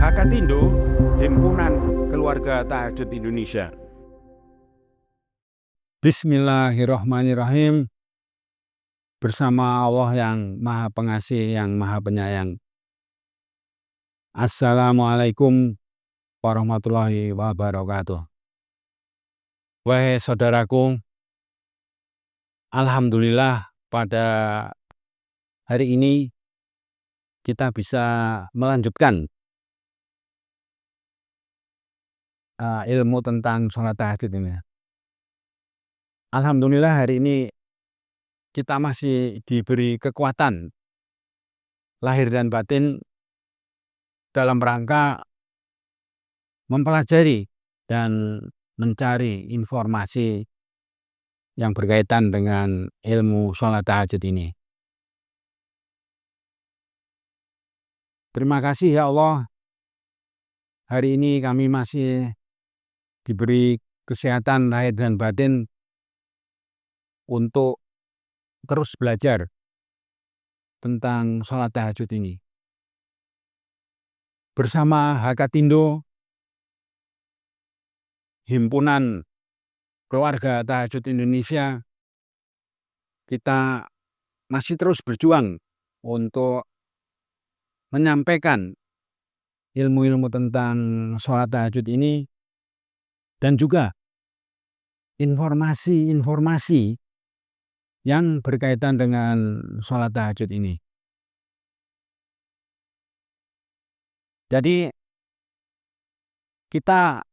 Hakatindo, Himpunan Keluarga Tahajud Indonesia. Bismillahirrahmanirrahim. Bersama Allah yang Maha Pengasih, yang Maha Penyayang. Assalamualaikum warahmatullahi wabarakatuh. Wahai saudaraku, alhamdulillah pada hari ini kita bisa melanjutkan ilmu tentang sholat tahajud ini. Alhamdulillah hari ini kita masih diberi kekuatan lahir dan batin dalam rangka mempelajari dan mencari informasi yang berkaitan dengan ilmu sholat tahajud ini. Terima kasih ya Allah, hari ini kami masih diberi kesehatan lahir dan batin untuk terus belajar tentang sholat tahajud ini. Bersama Hakatindo, Himpunan Keluarga Tahajud Indonesia, kita masih terus berjuang untuk menyampaikan ilmu-ilmu tentang sholat tahajud ini dan juga informasi-informasi yang berkaitan dengan sholat tahajud ini. Jadi kita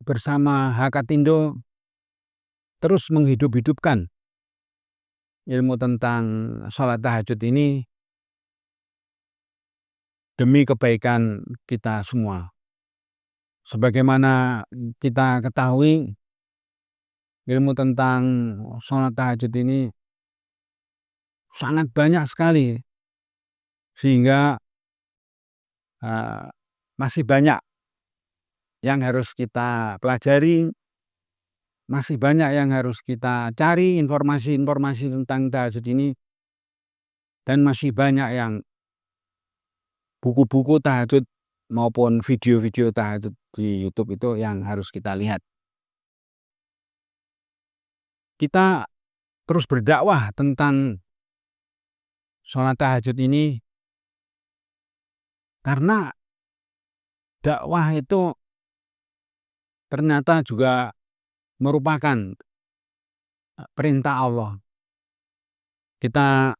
bersama Hakatindo terus menghidup-hidupkan ilmu tentang sholat tahajud ini demi kebaikan kita semua. Sebagaimana kita ketahui, ilmu tentang sholat tahajud ini sangat banyak sekali, sehingga masih banyak yang harus kita pelajari, masih banyak yang harus kita cari informasi-informasi tentang tahajud ini, dan masih banyak yang buku-buku tahajud maupun video-video tahajud di YouTube itu yang harus kita lihat. Kita terus berdakwah tentang sholat tahajud ini karena dakwah itu ternyata juga merupakan perintah Allah. Kita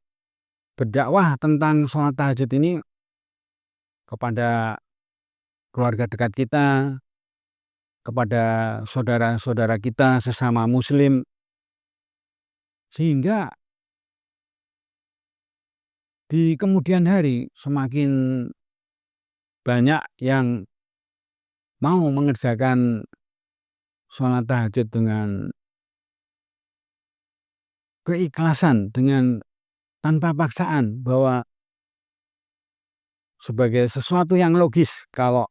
berdakwah tentang sholat tahajud ini kepada keluarga dekat kita, kepada saudara-saudara kita sesama muslim, sehingga di kemudian hari semakin banyak yang mau mengerjakan sholat tahajud dengan keikhlasan, dengan tanpa paksaan, bahwa sebagai sesuatu yang logis kalau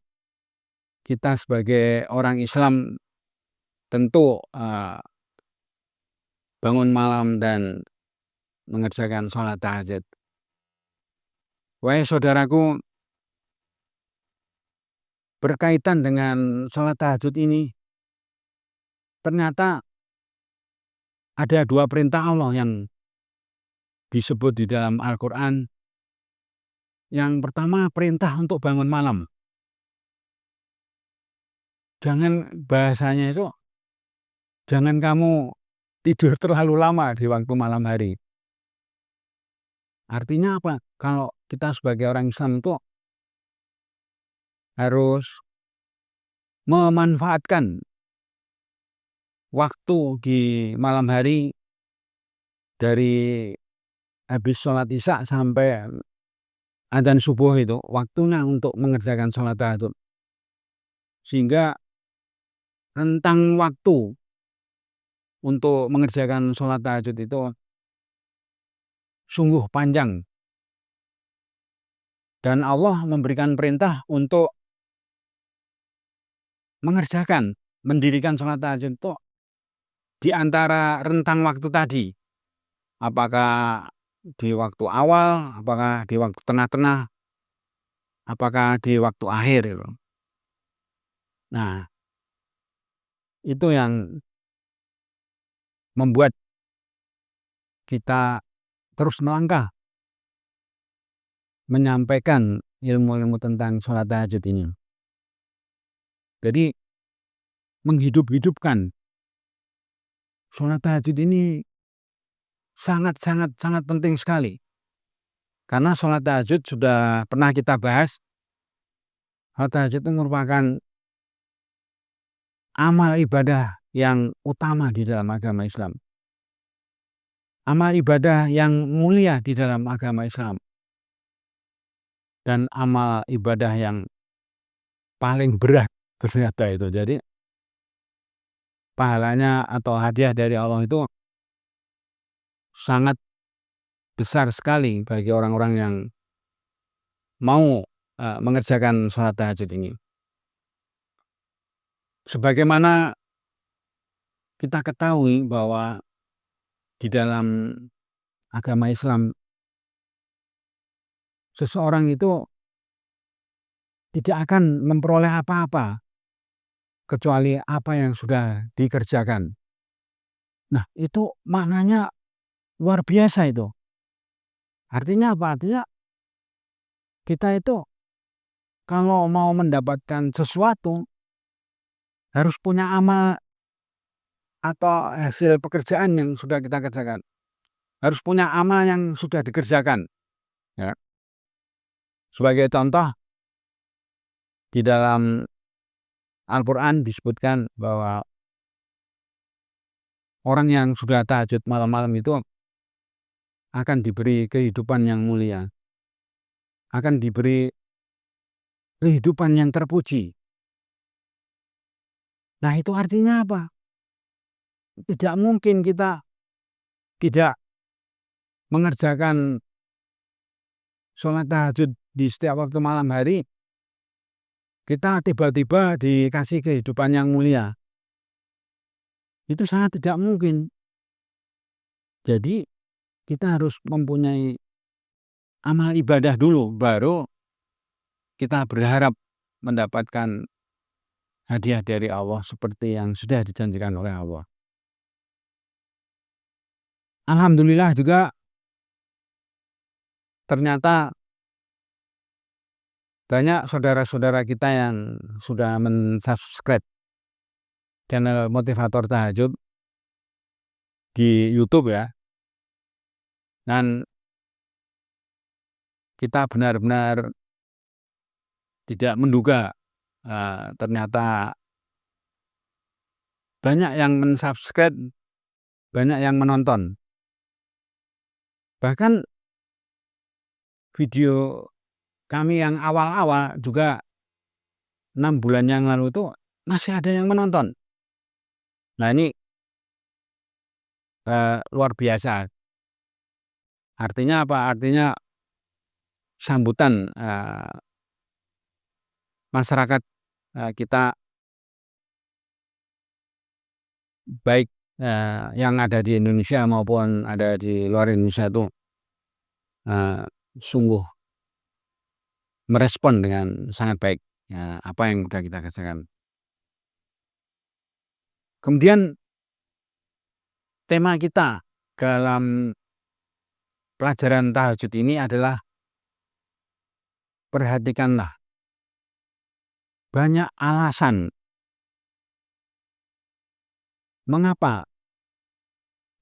kita sebagai orang Islam tentu bangun malam dan mengerjakan sholat tahajud. Wahai saudaraku, berkaitan dengan sholat tahajud ini, ternyata ada dua perintah Allah yang disebut di dalam Al-Quran. Yang pertama, perintah untuk bangun malam. Bahasanya itu, jangan kamu tidur terlalu lama di waktu malam hari. Artinya apa? Kalau kita sebagai orang Islam itu harus memanfaatkan waktu di malam hari dari habis sholat isya sampai adzan subuh, itu waktunya untuk mengerjakan sholat tahajud. Sehingga rentang waktu untuk mengerjakan sholat tahajud itu sungguh panjang. Dan Allah memberikan perintah untuk mendirikan sholat tahajud itu di antara rentang waktu tadi. Apakah di waktu awal, apakah di waktu tengah-tengah, apakah di waktu akhir gitu. Nah, itu yang membuat kita terus melangkah menyampaikan ilmu-ilmu tentang sholat tahajud ini. Jadi menghidup-hidupkan sholat tahajud ini sangat penting sekali. Karena sholat tahajud sudah pernah kita bahas, sholat tahajud itu merupakan amal ibadah yang utama di dalam agama Islam. Amal ibadah yang mulia di dalam agama Islam. Dan amal ibadah yang paling berat ternyata itu. Jadi pahalanya atau hadiah dari Allah itu sangat besar sekali bagi orang-orang yang mau mengerjakan sholat tahajud ini. Sebagaimana kita ketahui bahwa di dalam agama Islam seseorang itu tidak akan memperoleh apa-apa kecuali apa yang sudah dikerjakan. Nah, itu maknanya luar biasa itu. Artinya apa? Artinya kita itu kalau mau mendapatkan sesuatu harus punya amal atau hasil pekerjaan yang sudah kita kerjakan. Harus punya amal yang sudah dikerjakan. Ya. Sebagai contoh, di dalam Al-Quran disebutkan bahwa orang yang sudah tahajud malam-malam itu akan diberi kehidupan yang mulia. Akan diberi kehidupan yang terpuji. Nah, itu artinya apa? Tidak mungkin kita tidak mengerjakan sholat tahajud di setiap waktu malam hari, kita tiba-tiba dikasih kehidupan yang mulia. Itu sangat tidak mungkin. Jadi kita harus mempunyai amal ibadah dulu, baru kita berharap mendapatkan hadiah dari Allah seperti yang sudah dijanjikan oleh Allah. Alhamdulillah juga ternyata banyak saudara-saudara kita yang sudah mensubscribe channel Motivator Tahajud di YouTube ya. Dan kita benar-benar tidak menduga ternyata banyak yang mensubscribe, banyak yang menonton. Bahkan video kami yang awal-awal juga 6 bulan yang lalu itu masih ada yang menonton. Nah, ini luar biasa. Artinya apa? Artinya sambutan masyarakat kita baik yang ada di Indonesia maupun ada di luar Indonesia itu sungguh merespon dengan sangat baik apa yang sudah kita kerjakan. Kemudian tema kita dalam pelajaran tahajud ini adalah perhatikanlah banyak alasan mengapa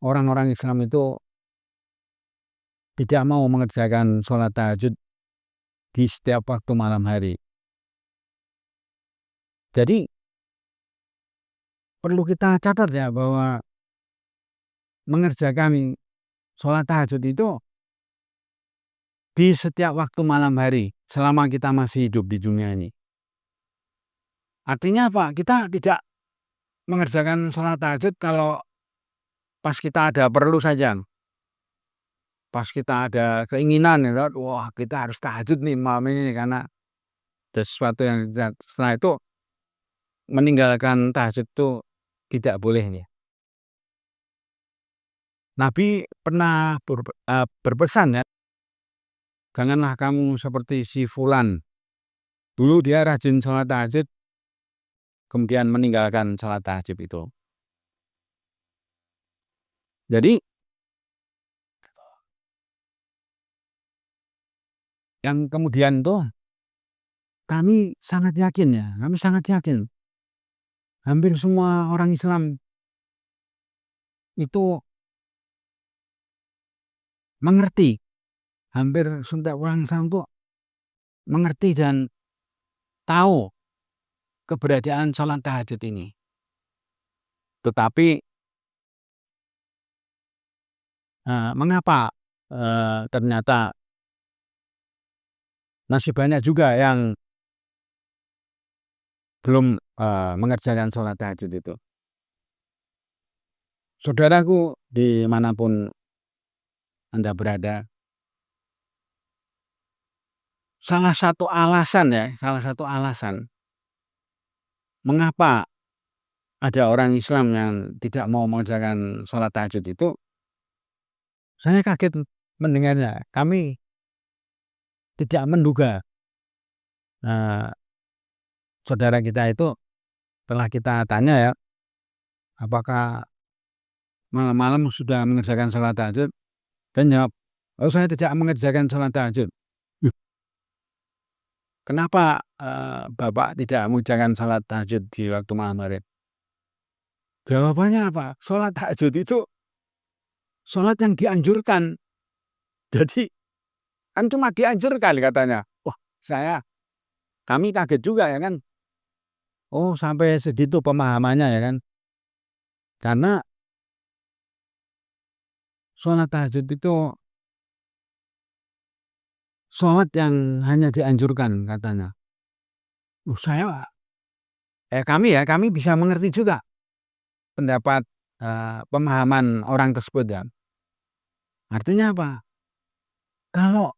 orang-orang Islam itu tidak mau mengerjakan sholat tahajud di setiap waktu malam hari. Jadi perlu kita catat ya bahwa mengerjakan sholat tahajud itu di setiap waktu malam hari selama kita masih hidup di dunia ini. Artinya apa? Kita tidak mengerjakan sholat tahajud kalau pas kita ada perlu saja. Pas kita ada keinginan, wah kita harus tahajud nih malam ini karena ada sesuatu yang setelah itu meninggalkan tahajud itu tidak boleh nih. Nabi pernah berpesan ya, janganlah kamu seperti si fulan. Dulu dia rajin sholat tahajud, kemudian meninggalkan sholat tahajud itu. Jadi yang kemudian tuh kami sangat yakin hampir semua orang Islam itu mengerti, hampir setiap orang Islam itu mengerti dan tahu keberadaan sholat tahajud ini. Tetapi mengapa ternyata masih banyak juga yang belum mengerjakan sholat tahajud itu. Saudaraku dimanapun Anda berada, salah satu alasan mengapa ada orang Islam yang tidak mau mengerjakan sholat tahajud itu, saya kaget mendengarnya. Kami tidak menduga saudara kita itu, setelah kita tanya ya, apakah malam-malam sudah mengerjakan sholat tahajud, dan jawab, oh saya tidak mengerjakan sholat tahajud. Kenapa Bapak tidak mengerjakan sholat tahajud di waktu malam hari? Jawabannya apa? Sholat tahajud itu sholat yang dianjurkan. Jadi kan cuma dianjurkan katanya. Wah, kami kaget juga ya kan. Oh, sampai segitu pemahamannya ya kan. Karena sholat tahajud itu sholat yang hanya dianjurkan katanya. Kami bisa mengerti juga pendapat pemahaman orang tersebut ya. Artinya apa? Kalau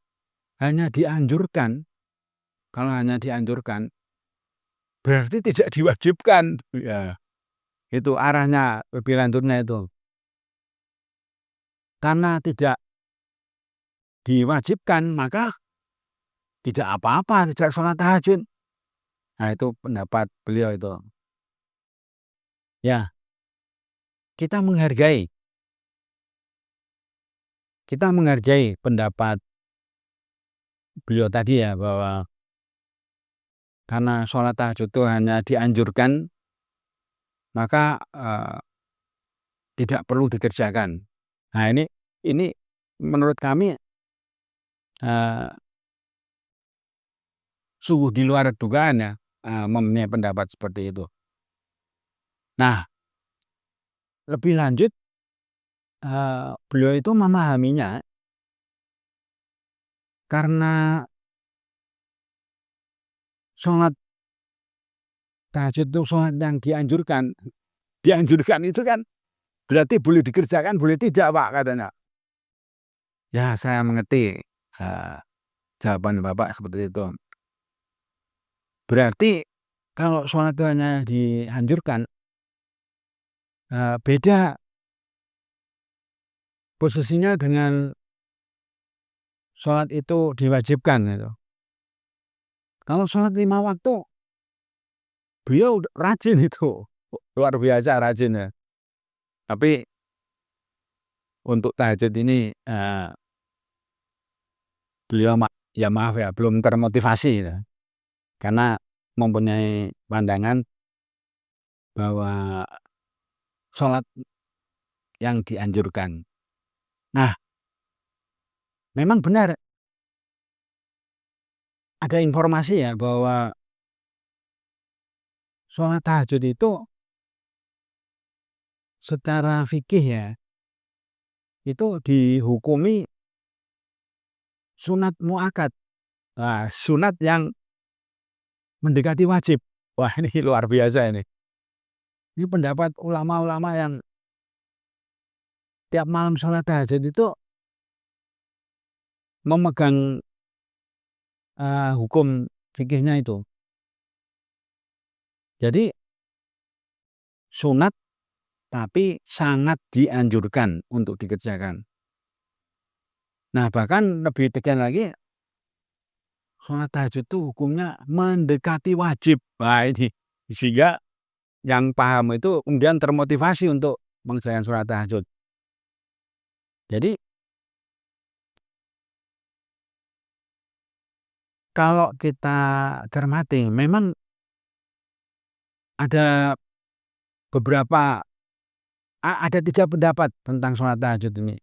hanya dianjurkan, berarti tidak diwajibkan. Ya, itu arahnya lebih lanjutnya itu. Karena tidak diwajibkan, maka tidak apa-apa, tidak sholat tahajud. Nah, itu pendapat beliau itu. Ya, kita menghargai pendapat beliau tadi ya, bahwa karena sholat tahajud itu hanya dianjurkan, maka tidak perlu dikerjakan. Nah, ini menurut kami sungguh di luar dugaan ya, mempunyai pendapat seperti itu. Nah, lebih lanjut, beliau itu memahaminya karena sholat tahajud itu sholat yang dianjurkan. Dianjurkan itu kan berarti boleh dikerjakan, boleh tidak, Pak, katanya. Ya, saya mengerti jawaban Bapak seperti itu. Berarti kalau sholat itu hanya dianjurkan, beda posisinya dengan sholat itu diwajibkan gitu. Kalau sholat 5 waktu, beliau rajin itu, luar biasa rajin ya. Tapi untuk tahajud ini beliau maaf ya, belum termotivasi ya. Karena mempunyai pandangan bahwa sholat yang dianjurkan. Nah, memang benar ada informasi ya bahwa sholat tahajud itu secara fikih ya, itu dihukumi sunat muakkad. Nah, sunat yang mendekati wajib. Wah, ini luar biasa ini. Ini pendapat ulama-ulama yang tiap malam sholat tahajud itu memegang hukum fikihnya itu. Jadi sunat tapi sangat dianjurkan untuk dikerjakan. Nah, bahkan lebih tegas lagi, sholat tahajud itu hukumnya mendekati wajib. Nah, ini sehingga yang paham itu kemudian termotivasi untuk mengerjakan sholat tahajud. Jadi kalau kita cermati, memang ada beberapa ada 3 pendapat tentang sholat tahajud ini.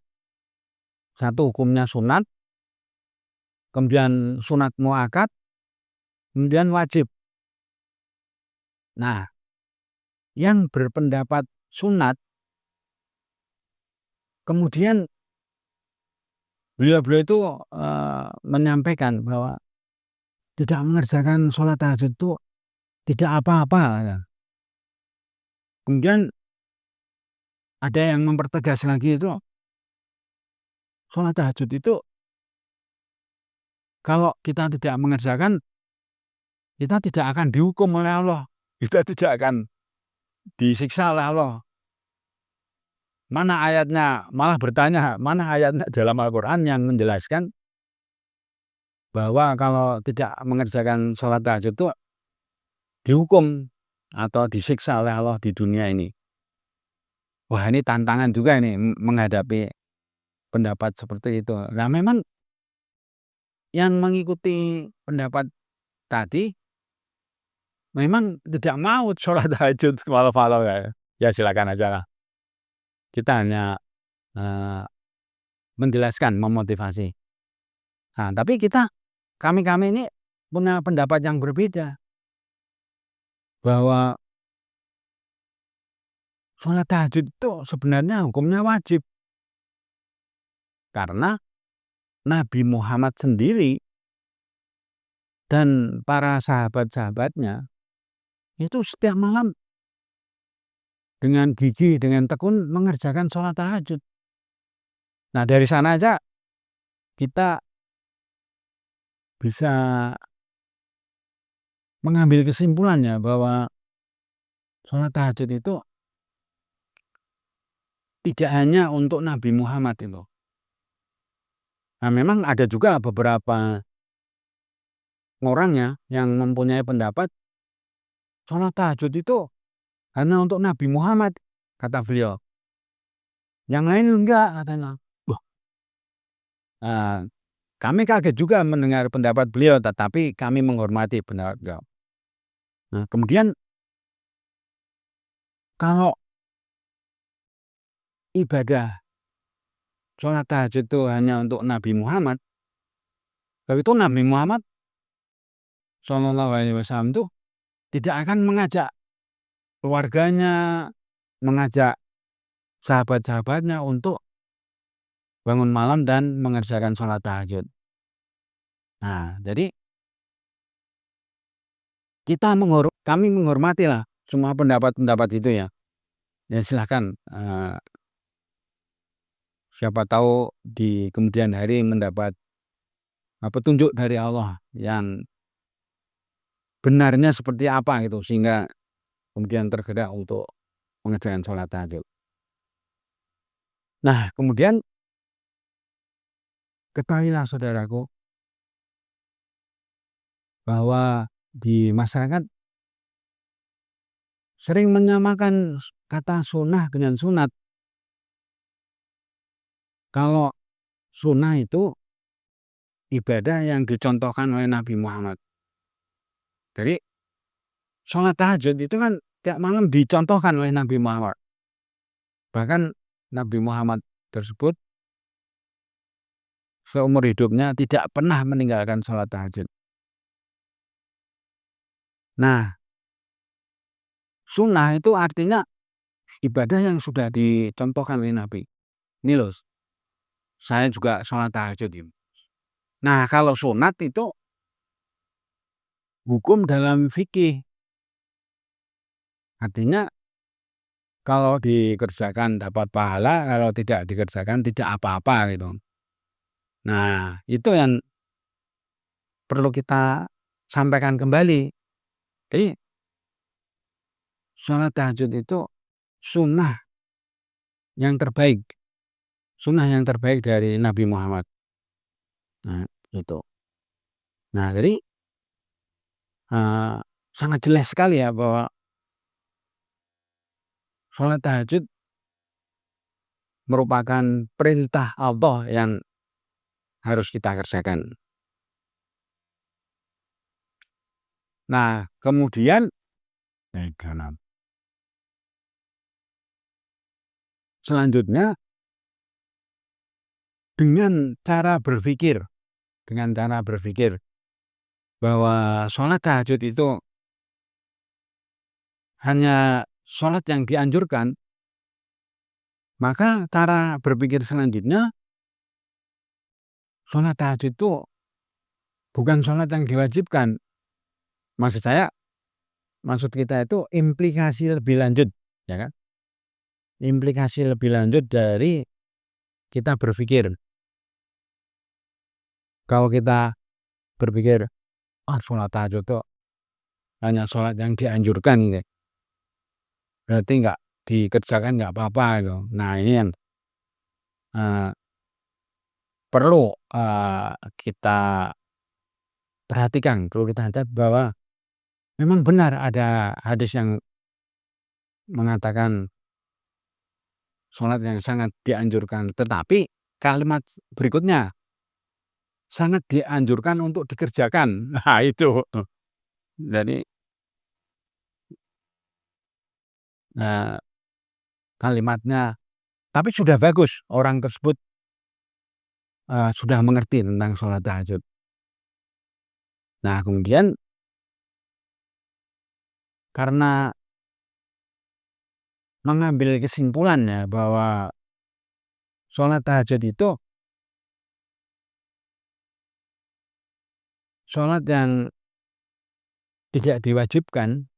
Satu, hukumnya sunat, kemudian sunat muakkad, kemudian wajib. Nah, yang berpendapat sunat, kemudian beliau itu menyampaikan bahwa tidak mengerjakan sholat tahajud itu tidak apa-apa. Kemudian ada yang mempertegas lagi itu, sholat tahajud itu kalau kita tidak mengerjakan, kita tidak akan dihukum oleh Allah, kita tidak akan disiksa oleh Allah. Mana ayatnya, malah bertanya, mana ayatnya dalam Al-Quran yang menjelaskan bahwa kalau tidak mengerjakan sholat tahajud itu dihukum atau disiksa oleh Allah di dunia ini. Wah, ini tantangan juga ini menghadapi pendapat seperti itu. Nah, memang yang mengikuti pendapat tadi memang tidak mau sholat tahajud malam-malam ya. Ya silakan aja lah. Kita hanya menjelaskan, memotivasi. Nah, tapi kami ini punya pendapat yang berbeda bahwa sholat tahajud itu sebenarnya hukumnya wajib. Karena Nabi Muhammad sendiri dan para sahabat-sahabatnya itu setiap malam dengan gigih, dengan tekun mengerjakan sholat tahajud. Nah, dari sana aja kita bisa mengambil kesimpulannya bahwa sholat tahajud itu tidak hanya untuk Nabi Muhammad itu. Nah, memang ada juga beberapa orangnya yang mempunyai pendapat sholat tahajud itu hanya untuk Nabi Muhammad, kata beliau. Yang lain enggak, katanya. Wah, kami kaget juga mendengar pendapat beliau, tetapi kami menghormati pendapat beliau. Nah, kemudian kalau ibadah sholat tahajud itu hanya untuk Nabi Muhammad, kalau itu Nabi Muhammad Shallallahu Alaihi Wasallam itu tidak akan mengajak keluarganya, mengajak sahabat-sahabatnya untuk bangun malam dan mengerjakan sholat tahajud. Nah, jadi kami menghormati lah semua pendapat-pendapat itu ya. Ya silahkan, siapa tahu di kemudian hari mendapat petunjuk dari Allah yang benarnya seperti apa gitu, sehingga kemudian tergerak untuk mengerjakan sholat tahajud. Nah, kemudian ketahuilah saudaraku bahwa di masyarakat sering menyamakan kata sunnah dengan sunat. Kalau sunnah itu ibadah yang dicontohkan oleh Nabi Muhammad. Jadi sholat tahajud itu kan tiap malam dicontohkan oleh Nabi Muhammad. Bahkan Nabi Muhammad tersebut seumur hidupnya tidak pernah meninggalkan sholat tahajud. Nah, sunnah itu artinya ibadah yang sudah dicontohkan oleh Nabi. Ini loh, saya juga sholat tahajud. Nah, kalau sunat itu hukum dalam fikih. Artinya kalau dikerjakan dapat pahala, kalau tidak dikerjakan tidak apa-apa gitu. Nah, itu yang perlu kita sampaikan kembali. Jadi sholat tahajud itu sunnah yang terbaik, sunnah yang terbaik dari Nabi Muhammad. Nah, itu. Nah, jadi sangat jelas sekali ya bahwa sholat tahajud merupakan perintah Allah yang harus kita kerjakan. Nah, kemudian selanjutnya dengan cara berpikir bahwa sholat tahajud itu hanya sholat yang dianjurkan, maka cara berpikir selanjutnya, sholat tahajud itu bukan sholat yang diwajibkan. Maksud kita itu implikasi lebih lanjut, ya kan? Implikasi lebih lanjut dari kita berpikir. Kalau kita berpikir, sholat tahajud itu hanya sholat yang dianjurkan, gitu. Berarti nggak dikerjakan nggak apa-apa gitu. Nah, ini yang perlu kita perhatikan, perlu kita catat bahwa memang benar ada hadis yang mengatakan sholat yang sangat dianjurkan, tetapi kalimat berikutnya sangat dianjurkan untuk dikerjakan. Nah, itu. Jadi kalimatnya, tapi sudah bagus orang tersebut sudah mengerti tentang sholat tahajud. Nah, kemudian karena mengambil kesimpulannya bahwa sholat tahajud itu sholat yang tidak diwajibkan,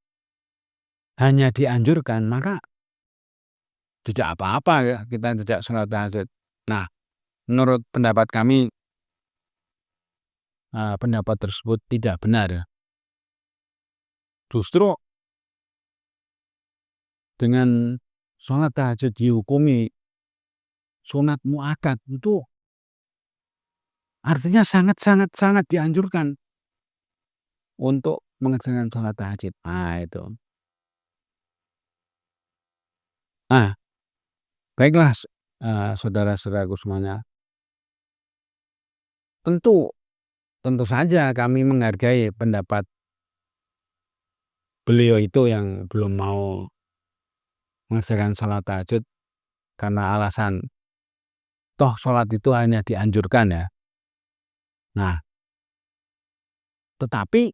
hanya dianjurkan, maka tidak apa-apa ya kita tidak sholat tahajud. Nah, menurut pendapat kami, pendapat tersebut tidak benar ya. Justru dengan sholat tahajud dihukumi sunat muakkad itu artinya sangat dianjurkan untuk mengerjakan sholat tahajud. Nah, itu. Nah, baiklah saudara-saudaraku semuanya. Tentu saja kami menghargai pendapat beliau itu yang belum mau mengerjakan sholat tahajud karena alasan toh sholat itu hanya dianjurkan ya. Nah, tetapi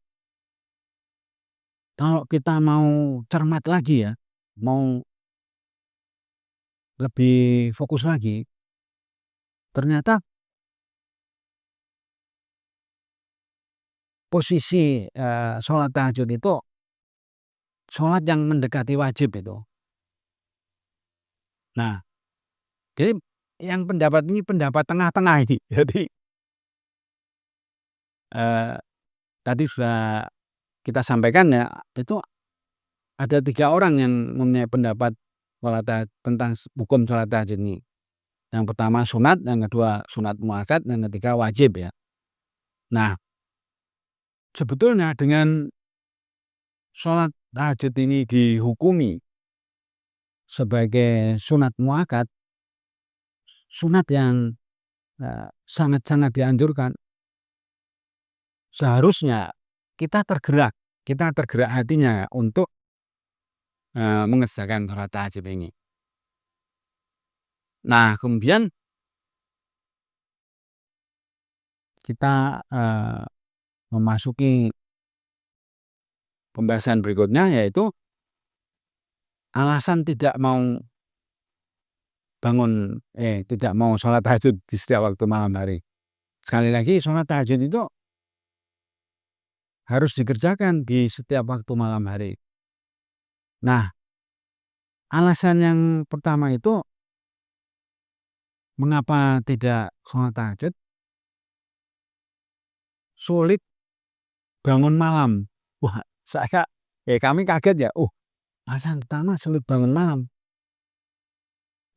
kalau kita mau cermat lagi ya, mau lebih fokus lagi, ternyata posisi sholat tahajud itu sholat yang mendekati wajib itu. Nah, jadi yang pendapat ini pendapat tengah-tengah ini. Jadi tadi sudah kita sampaikan ya, itu ada 3 orang yang mempunyai pendapat tentang hukum sholat tahajud ini. Yang pertama sunat, yang kedua sunat muakkad, yang ketiga wajib ya. Nah, sebetulnya dengan sholat tahajud ini dihukumi sebagai sunat muakkad, sunat yang sangat dianjurkan, seharusnya kita tergerak hatinya untuk mengerjakan sholat tahajud ini. Nah, kemudian kita memasuki pembahasan berikutnya, yaitu alasan tidak mau sholat tahajud di setiap waktu malam hari. Sekali lagi, sholat tahajud itu harus dikerjakan di setiap waktu malam hari. Nah, alasan yang pertama itu mengapa tidak sholat tahajud? Sulit bangun malam. Wah, kami kaget ya. Alasan pertama sulit bangun malam.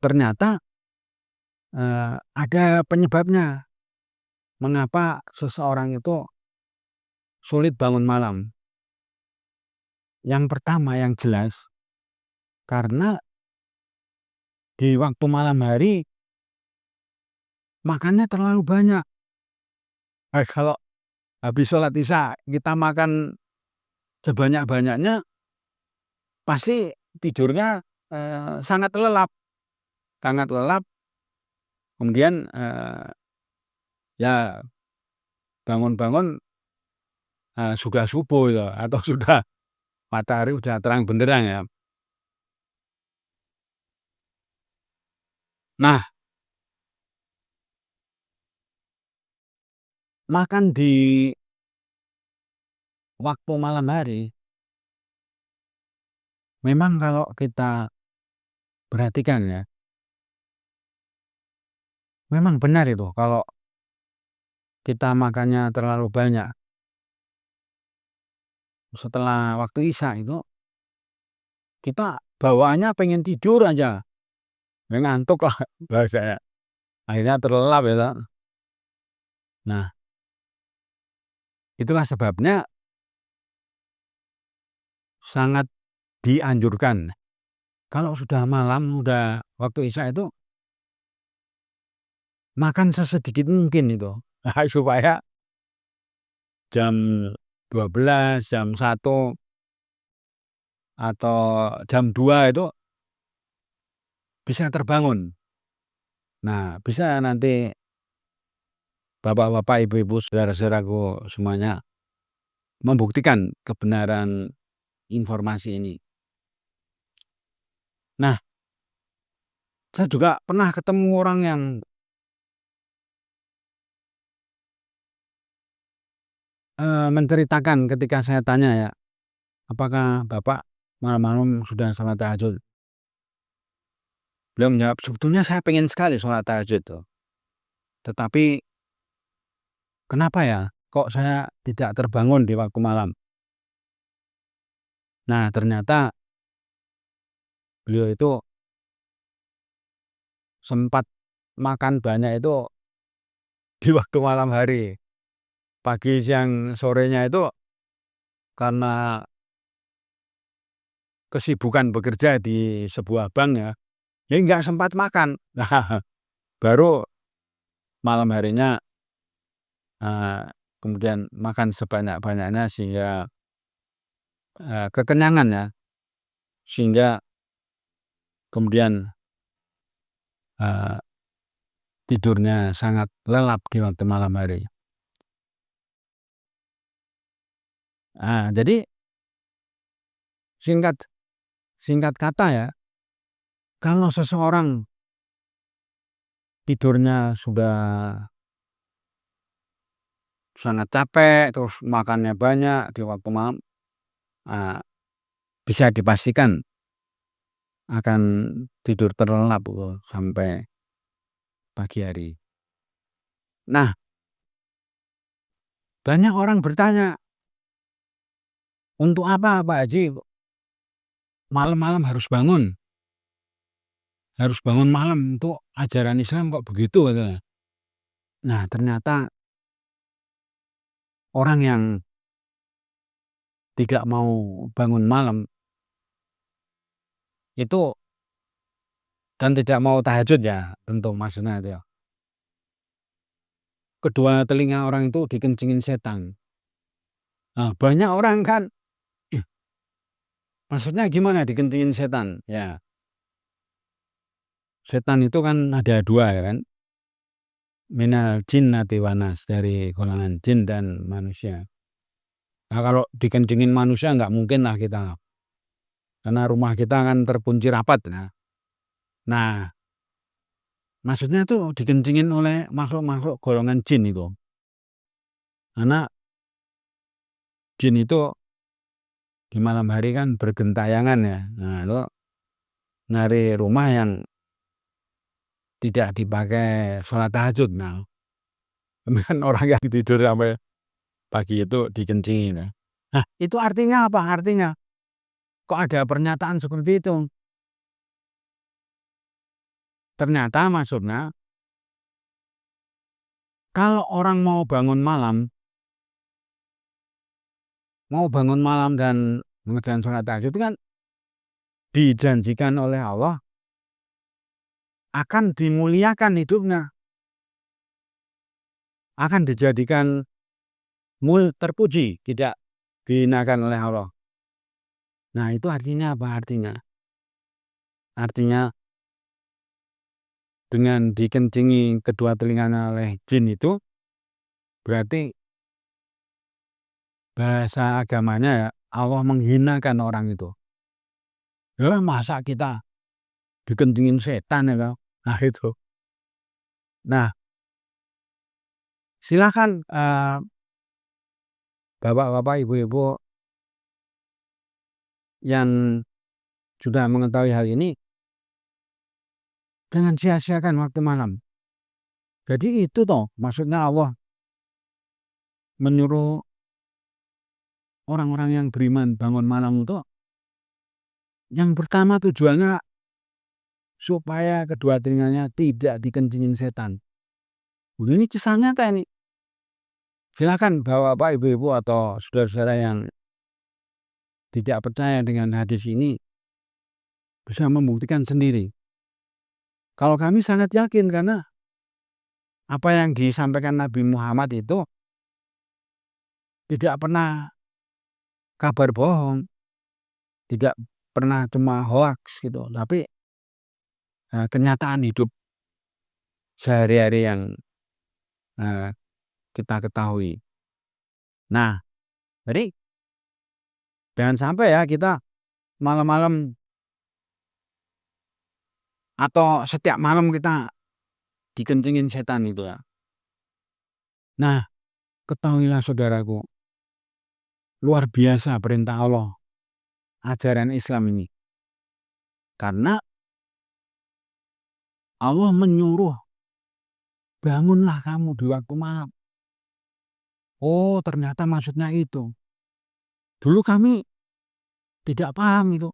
ternyata, ada penyebabnya. Mengapa seseorang itu sulit bangun malam? Yang pertama yang jelas, karena di waktu malam hari makannya terlalu banyak. Kalau habis sholat Isya kita makan sebanyak-banyaknya, pasti tidurnya, sangat lelap, kemudian, ya bangun-bangun, sudah subuh itu atau sudah matahari udah terang benderang ya. Nah, makan di waktu malam hari, memang kalau kita perhatikan ya, memang benar itu kalau kita makannya terlalu banyak. Setelah waktu Isya itu, kita bawaannya pengen tidur aja, ya ngantuk lah bahasanya, akhirnya terlelap ya toh. Nah, itulah sebabnya sangat dianjurkan kalau sudah malam, udah waktu Isya itu makan sesedikit mungkin itu, supaya jam 12, jam 1, atau jam 2 itu bisa terbangun. Nah, bisa nanti bapak-bapak, ibu-ibu, saudara-saudaraku semuanya membuktikan kebenaran informasi ini. Nah, saya juga pernah ketemu orang yang, menceritakan ketika saya tanya ya, "Apakah Bapak malam-malam sudah sholat tahajud?" Beliau menjawab, "Sebetulnya saya pengen sekali sholat tahajud tuh, tetapi kenapa ya kok saya tidak terbangun di waktu malam?" Nah, ternyata beliau itu sempat makan banyak itu di waktu malam hari. Pagi, siang, sorenya itu karena kesibukan bekerja di sebuah bank ya, jadi nggak sempat makan. Nah, baru malam harinya, eee, kemudian makan sebanyak-banyaknya sehingga, kekenyangan ya, sehingga kemudian, eee, tidurnya sangat lelap di waktu malam hari. Jadi singkat singkat kata ya, kalau seseorang tidurnya sudah sangat capek, terus makannya banyak di waktu malam, eee, bisa dipastikan akan tidur terlelap sampai pagi hari. Nah, banyak orang bertanya, "Untuk apa Pak Haji malam-malam harus bangun malam, untuk ajaran Islam kok begitu?" Katanya. Nah, ternyata orang yang tidak mau bangun malam itu, dan tidak mau tahajud ya, tentu maksudnya itu ya, kedua telinga orang itu dikencingin setan. Nah, banyak orang kan, "Ih, maksudnya gimana dikencingin setan?" Ya, setan itu kan ada 2 ya kan, minal jinnati wan nas, dari golongan jin dan manusia. Nah, kalau dikencingin manusia nggak mungkin lah kita, karena rumah kita kan terkunci rapat ya. Nah, maksudnya tuh dikencingin oleh makhluk-makhluk golongan jin itu. Karena jin itu di malam hari kan bergentayangan ya. Nah, itu nyari rumah yang tidak dipakai sholat tahajud. Nah, ini kan orang yang tidur sampai pagi itu dikencingin ya. Nah, itu artinya apa? Artinya kok ada pernyataan seperti itu? ternyata maksudnya kalau orang mau bangun malam dan mengerjakan sholat tahajud itu kan dijanjikan oleh Allah akan dimuliakan hidupnya, akan dijadikan terpuji, tidak dihinakan oleh Allah. Nah, itu artinya apa? Artinya dengan dikencingi kedua telinganya oleh jin itu berarti bahasa agamanya ya Allah menghinakan orang itu. Ya masa kita dikencingin setan ya kan? Nah itu. Nah, silakan bapak-bapak, ibu-ibu yang sudah mengetahui hal ini, jangan sia-siakan waktu malam. Jadi itu toh maksudnya Allah menyuruh orang-orang yang beriman bangun malam itu, yang pertama tujuannya supaya kedua telinganya tidak dikencingin setan. Ini kisah nyata ini. Silakan bapak-bapak, ibu-ibu atau saudara-saudara yang tidak percaya dengan hadis ini bisa membuktikan sendiri. Kalau kami sangat yakin karena apa yang disampaikan Nabi Muhammad itu tidak pernah kabar bohong, tidak pernah cuma hoax gitu, tapi kenyataan hidup sehari-hari yang kita ketahui. Nah, jadi jangan sampai ya kita malam-malam atau setiap malam kita dikencingin setan itu ya. Nah, ketahuilah saudaraku, luar biasa perintah Allah, ajaran Islam ini. Karena Allah menyuruh, bangunlah kamu di waktu malam. Oh, ternyata maksudnya itu. Dulu kami tidak paham itu.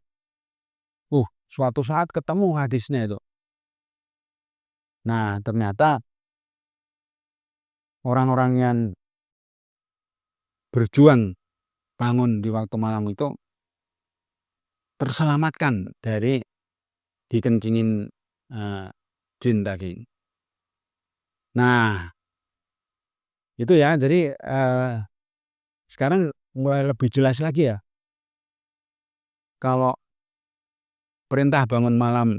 Suatu saat ketemu hadisnya itu. Nah, ternyata orang-orang yang berjuang bangun di waktu malam itu terselamatkan dari dikencingin jin tadi. Nah, itu ya. Jadi sekarang mulai lebih jelas lagi ya. Kalau perintah bangun malam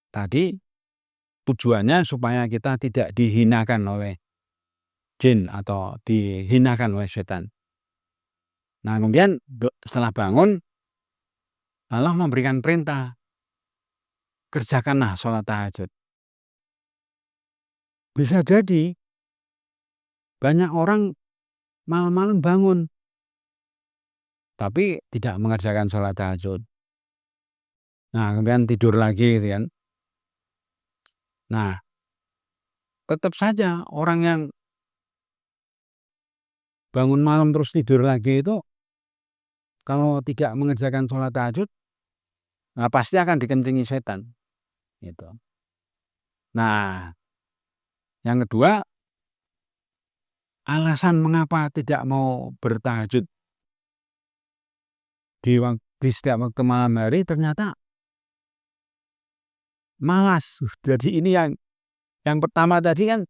tadi tujuannya supaya kita tidak dihinakan oleh jin atau dihinakan oleh setan. Nah, kemudian setelah bangun Allah memberikan perintah, kerjakanlah sholat tahajud. Bisa jadi banyak orang malam-malam bangun tapi tidak mengerjakan sholat tahajud. Nah, kemudian tidur lagi gitu kan. Nah, tetap saja orang yang bangun malam terus tidur lagi itu kalau tidak mengerjakan sholat tahajud, nah pasti akan dikencingi setan. Gitu. Nah, yang kedua, alasan mengapa tidak mau bertahajud di setiap waktu malam hari ternyata malas. Jadi ini yang pertama tadi kan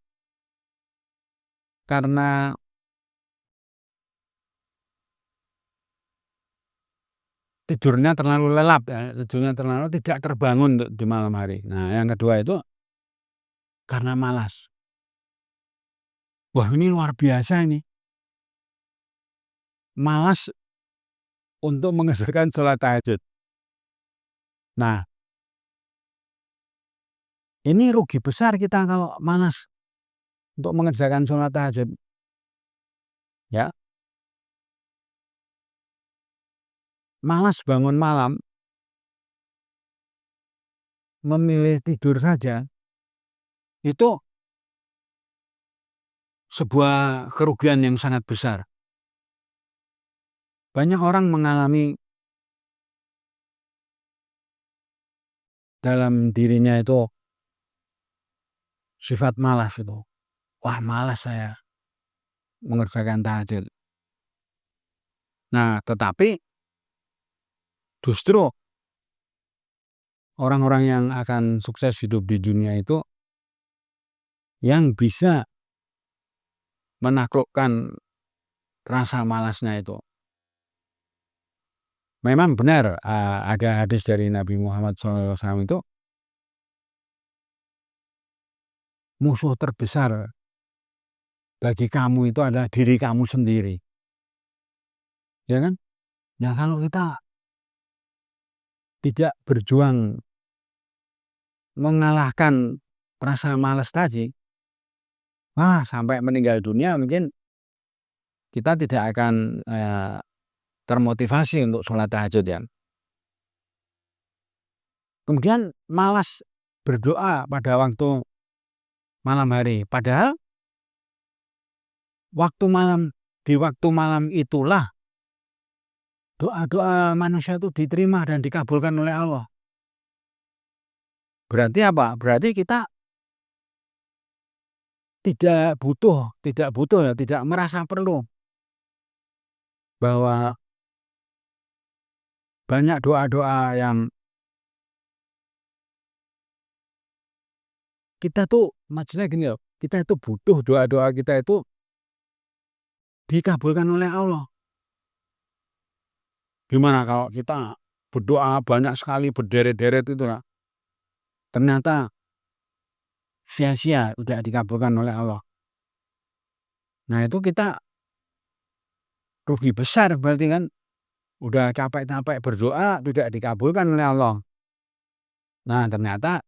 karena tidurnya terlalu lelap ya, tidurnya terlalu tidak terbangun di malam hari. Nah, yang kedua itu karena malas. Wah, ini luar biasa ini. Malas untuk mengerjakan sholat tahajud. Nah, ini rugi besar kita kalau malas untuk mengerjakan sholat tahajud. Ya, malas bangun malam, memilih tidur saja, itu sebuah kerugian yang sangat besar. Banyak orang mengalami dalam dirinya itu sifat malas itu. Wah, malas saya mengerjakan tahajud. Nah, tetapi justru orang-orang yang akan sukses hidup di dunia itu yang bisa menaklukkan rasa malasnya itu. Memang benar, ada hadis dari Nabi Muhammad SAW itu, musuh terbesar bagi kamu itu adalah diri kamu sendiri. Ya kan? Ya kalau kita tidak berjuang mengalahkan rasa malas tadi, wah sampai meninggal dunia mungkin kita tidak akan termotivasi untuk sholat tahajud ya. Kemudian malas berdoa pada waktu malam hari. Padahal di waktu malam itulah doa-doa manusia itu diterima dan dikabulkan oleh Allah. Berarti apa? Berarti kita tidak merasa perlu bahwa banyak doa-doa yang kita tuh, maksudnya gini loh, kita itu butuh doa-doa kita itu dikabulkan oleh Allah. Gimana kalau kita berdoa banyak sekali berderet-deret itu lah, ternyata sia-sia tidak dikabulkan oleh Allah. Nah itu kita rugi besar berarti kan, udah capek-capek berdoa tidak dikabulkan oleh Allah. Nah ternyata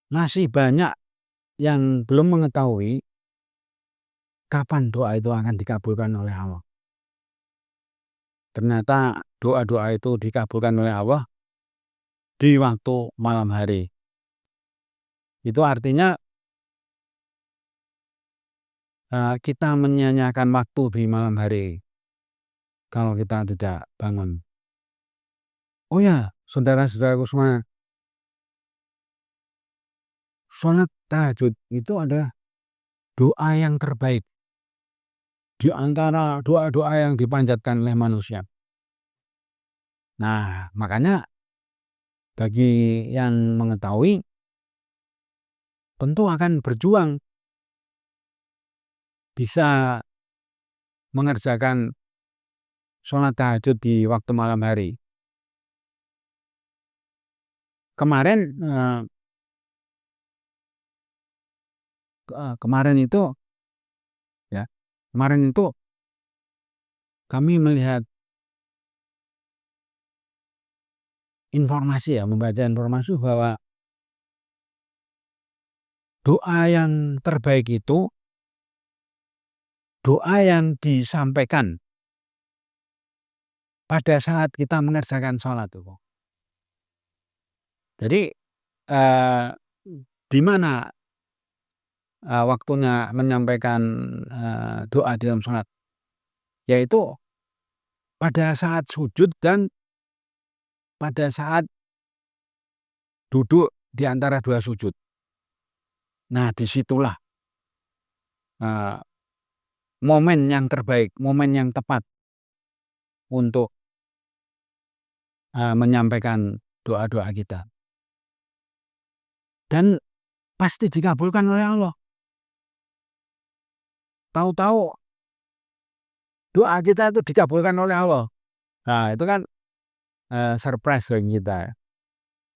masih banyak yang belum mengetahui kapan doa itu akan dikabulkan oleh Allah. Ternyata doa-doa itu dikabulkan oleh Allah di waktu malam hari. Itu artinya kita menyia-nyiakan waktu di malam hari kalau kita tidak bangun. Oh ya, saudara-saudaraku semua, sholat tahajud itu adalah doa yang terbaik di antara doa-doa yang dipanjatkan oleh manusia. Nah, makanya bagi yang mengetahui tentu akan berjuang bisa mengerjakan sholat tahajud di waktu malam hari. Kemarin itu kami melihat informasi membaca informasi bahwa doa yang terbaik itu doa yang disampaikan pada saat kita mengerjakan sholat itu. Jadi di mana waktunya menyampaikan doa di dalam sholat, yaitu pada saat sujud dan pada saat duduk di antara dua sujud. Nah disitulah momen yang terbaik, momen yang tepat untuk menyampaikan doa-doa kita. Dan pasti dikabulkan oleh Allah. Tahu-tahu doa kita itu dikabulkan oleh Allah. Nah itu kan surprise bagi kita.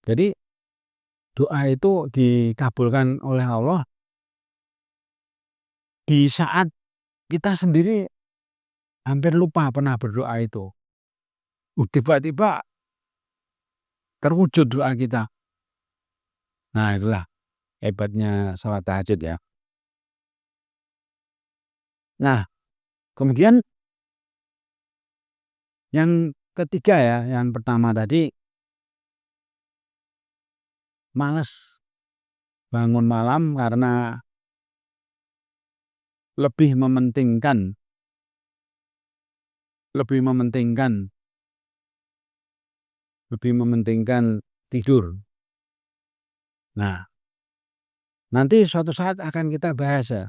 Jadi doa itu dikabulkan oleh Allah di saat kita sendiri hampir lupa pernah berdoa itu. Tiba-tiba terwujud doa kita. Nah itulah hebatnya sholat tahajud ya. Nah kemudian yang ketiga ya, yang pertama tadi malas bangun malam karena lebih mementingkan tidur. Nah Nanti suatu saat akan kita bahas ya.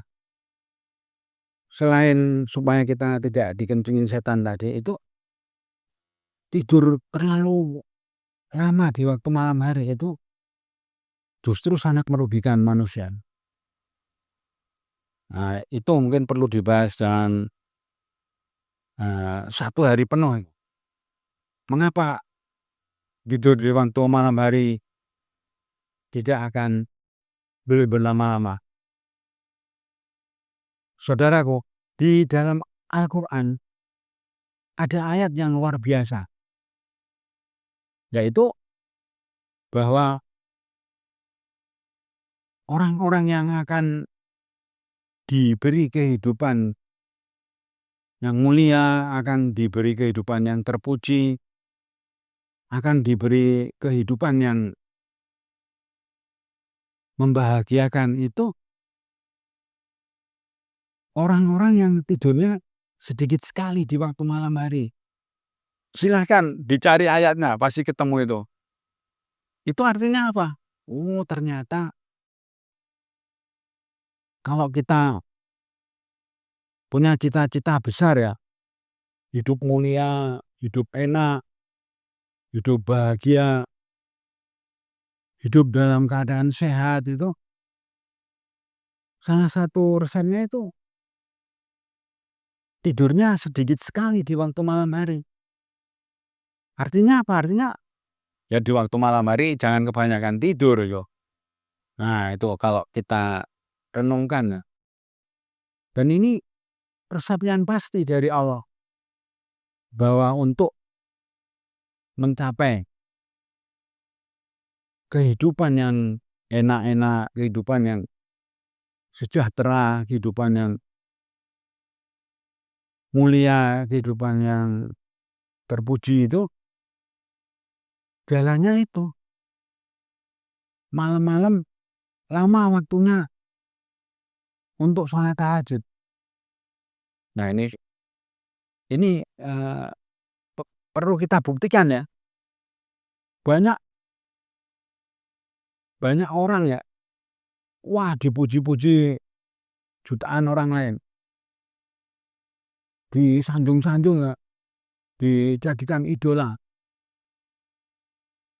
Selain supaya kita tidak dikencingin setan tadi, itu tidur terlalu lama di waktu malam hari itu justru sangat merugikan manusia. Nah, itu mungkin perlu dibahas dan 1 hari penuh. Mengapa tidur di waktu malam hari tidak akan boleh berlama-lama? Saudaraku, di dalam Al-Quran ada ayat yang luar biasa, yaitu bahwa orang-orang yang akan diberi kehidupan yang mulia, akan diberi kehidupan yang terpuji, akan diberi kehidupan yang membahagiakan itu orang-orang yang tidurnya sedikit sekali di waktu malam hari. Silahkan dicari ayatnya, pasti ketemu itu. Itu artinya apa? Oh, ternyata kalau kita punya cita-cita besar ya, hidup mulia, hidup enak, hidup bahagia, hidup dalam keadaan sehat, itu salah satu resepnya itu tidurnya sedikit sekali di waktu malam hari. Artinya apa? Artinya ya di waktu malam hari jangan kebanyakan tidur yo. Nah, itu kalau kita renungkan ya. Dan ini resep yang pasti dari Allah bahwa untuk mencapai kehidupan yang enak-enak, kehidupan yang sejahtera, kehidupan yang mulia, kehidupan yang terpuji itu jalannya itu malam-malam lama waktunya untuk sholat tahajud. Nah, ini perlu kita buktikan ya. Banyak orang ya, wah dipuji-puji jutaan orang lain, disanjung-sanjung ya, dijadikan idola.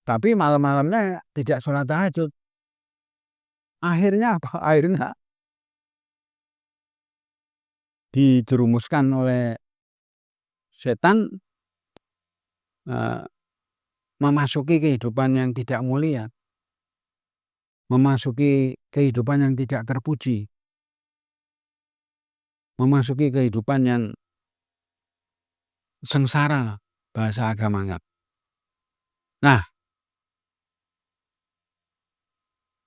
Tapi malam-malamnya tidak sholat tahajud. Akhirnya apa? Akhirnya dijerumuskan oleh setan memasuki kehidupan yang tidak mulia, memasuki kehidupan yang tidak terpuji, memasuki kehidupan yang sengsara bahasa agamanya. Nah,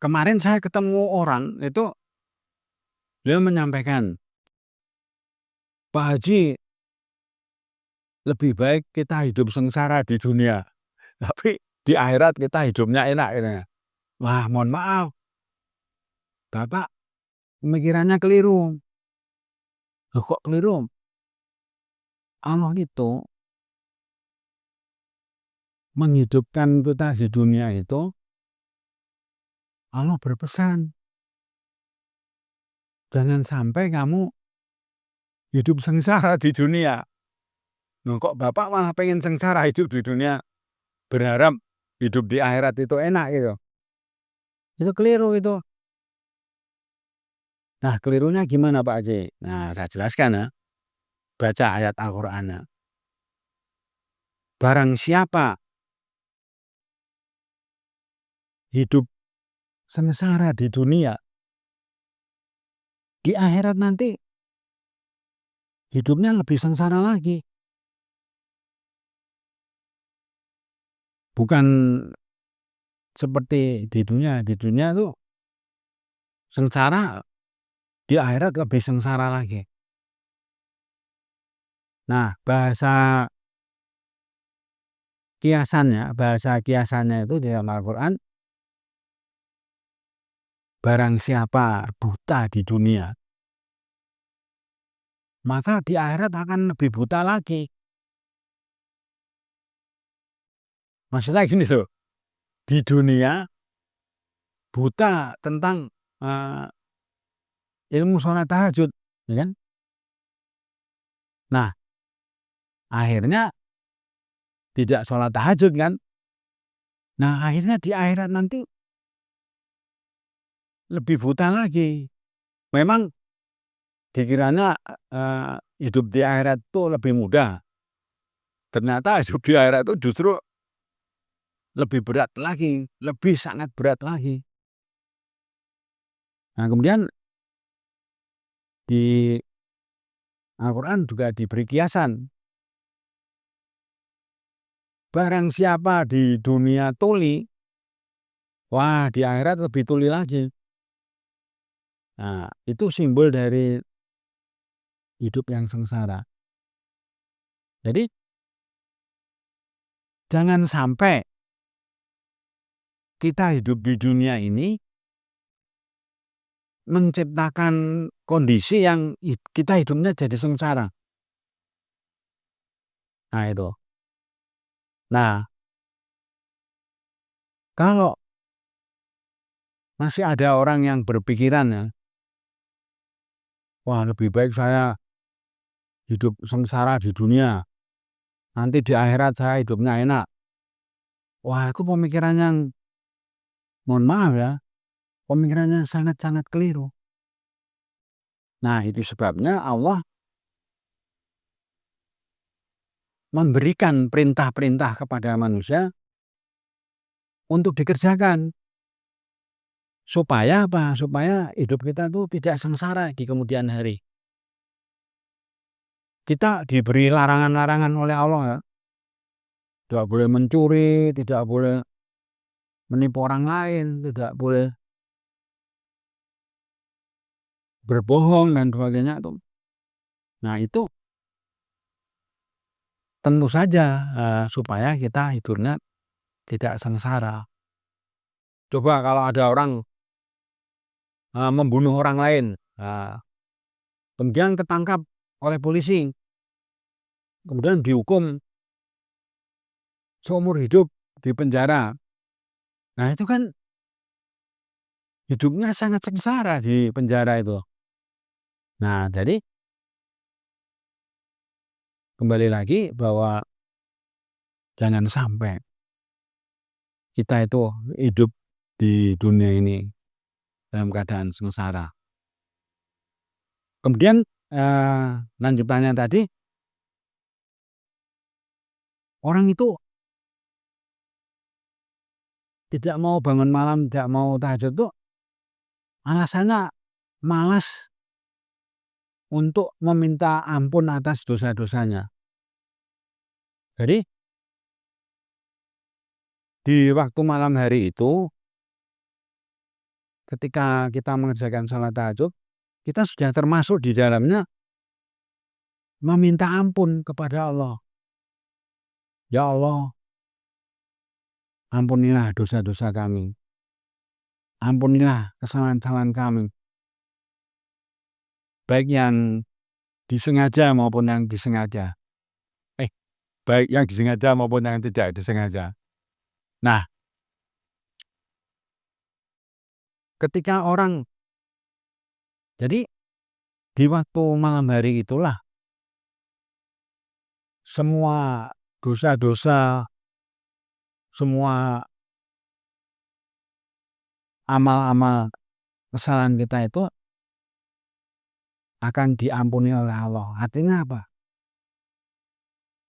kemarin saya ketemu orang itu, dia menyampaikan, Pak Haji, lebih baik kita hidup sengsara di dunia, tapi di akhirat kita hidupnya enak. Wah, mohon maaf, Bapak pemikirannya keliru. Loh, kok keliru? Allah itu menghidupkan kita di dunia itu, Allah berpesan, jangan sampai kamu hidup sengsara di dunia. Loh, kok Bapak malah pengen sengsara hidup di dunia, berharap hidup di akhirat itu enak gitu. Itu keliru itu. Nah, kelirunya gimana Pak Haji? Nah, saya jelaskan ya. Baca ayat Al-Qur'an. Barang siapa hidup sengsara di dunia, di akhirat nanti hidupnya lebih sengsara lagi. Bukan seperti di dunia itu sengsara, di akhirat lebih sengsara lagi. Nah, bahasa kiasannya itu di dalam Al-Qur'an, barang siapa buta di dunia, maka di akhirat akan lebih buta lagi. Maksudnya gini loh, di dunia buta tentang ilmu sholat tahajud, ya kan? Nah, akhirnya tidak sholat tahajud kan. Nah, akhirnya di akhirat nanti lebih buta lagi. Memang dikiranya hidup di akhirat itu lebih mudah. Ternyata hidup di akhirat itu justru lebih berat lagi, lebih sangat berat lagi. Nah, kemudian di Al-Quran juga diberi kiasan. Barang siapa di dunia tuli, wah di akhirat lebih tuli lagi. Nah, itu simbol dari hidup yang sengsara. Jadi jangan sampai kita hidup di dunia ini menciptakan kondisi yang kita hidupnya jadi sengsara. Nah, itu. Nah, kalau masih ada orang yang berpikiran ya, wah lebih baik saya hidup sengsara di dunia, nanti di akhirat saya hidupnya enak. Wah, itu pemikiran yang, mohon maaf ya, pemikirannya sangat-sangat keliru. Nah, itu sebabnya Allah memberikan perintah-perintah kepada manusia untuk dikerjakan. Supaya apa? Supaya hidup kita tuh tidak sengsara di kemudian hari. Kita diberi larangan-larangan oleh Allah ya. Tidak boleh mencuri, tidak boleh menipu orang lain, tidak boleh berbohong dan sebagainya tuh. Nah, itu tentu saja supaya kita hidupnya tidak sengsara. Coba kalau ada orang membunuh orang lain, kemudian ketangkap oleh polisi, kemudian dihukum seumur hidup di penjara. Nah, itu kan hidupnya sangat sengsara di penjara itu. Nah, jadi kembali lagi bahwa jangan sampai kita itu hidup di dunia ini dalam keadaan sengsara. Kemudian lanjutannya tadi, orang itu tidak mau bangun malam, tidak mau tahajud itu alasannya malas untuk meminta ampun atas dosa-dosanya. Jadi di waktu malam hari itu, ketika kita mengerjakan sholat tahajud, kita sudah termasuk di dalamnya meminta ampun kepada Allah. Ya Allah, ampunilah dosa-dosa kami. Ampunilah kesalahan-kesalahan kami. Baik yang disengaja maupun yang disengaja. Baik yang disengaja maupun yang tidak disengaja. Nah, ketika orang, jadi di waktu malam hari itulah semua dosa-dosa, semua amal-amal kesalahan kita itu akan diampuni oleh Allah. Artinya apa?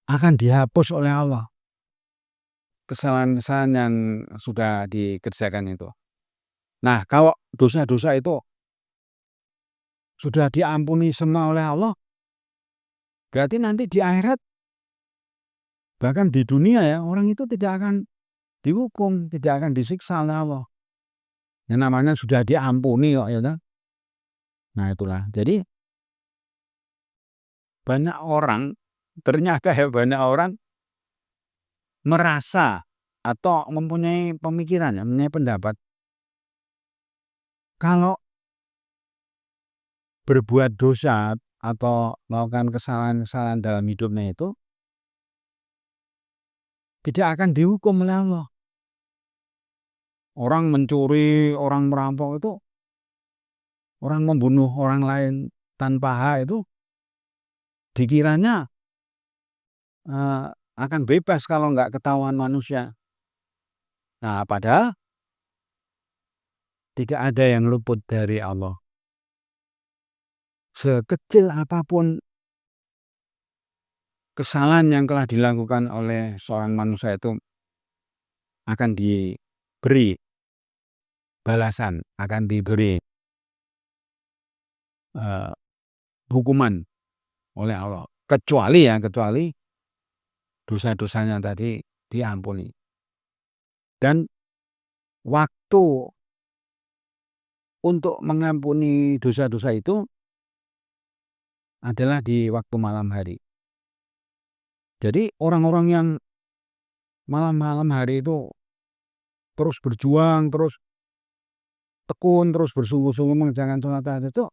Akan dihapus oleh Allah kesalahan-kesalahan yang sudah dikerjakan itu. Nah, kalau dosa-dosa itu sudah diampuni semua oleh Allah, berarti nanti di akhirat, bahkan di dunia ya, orang itu tidak akan dihukum, tidak akan disiksa oleh Allah. Yang namanya sudah diampuni kok ya. Nah, itulah. Jadi ternyata banyak orang merasa atau mempunyai pemikiran, mempunyai pendapat, kalau berbuat dosa atau melakukan kesalahan-kesalahan dalam hidupnya itu tidak akan dihukum oleh Allah. Orang mencuri, orang merampok itu orang membunuh orang lain tanpa hak itu dikiranya akan bebas kalau nggak ketahuan manusia. Nah, padahal tidak ada yang luput dari Allah. Sekecil apapun kesalahan yang telah dilakukan oleh seorang manusia itu akan diberi balasan, akan diberi hukuman oleh Allah. Kecuali dosa-dosanya tadi diampuni. Dan waktu untuk mengampuni dosa-dosa itu adalah di waktu malam hari. Jadi orang-orang yang malam hari itu terus berjuang, terus tekun, terus bersungguh-sungguh mengerjakan sholat tahajud itu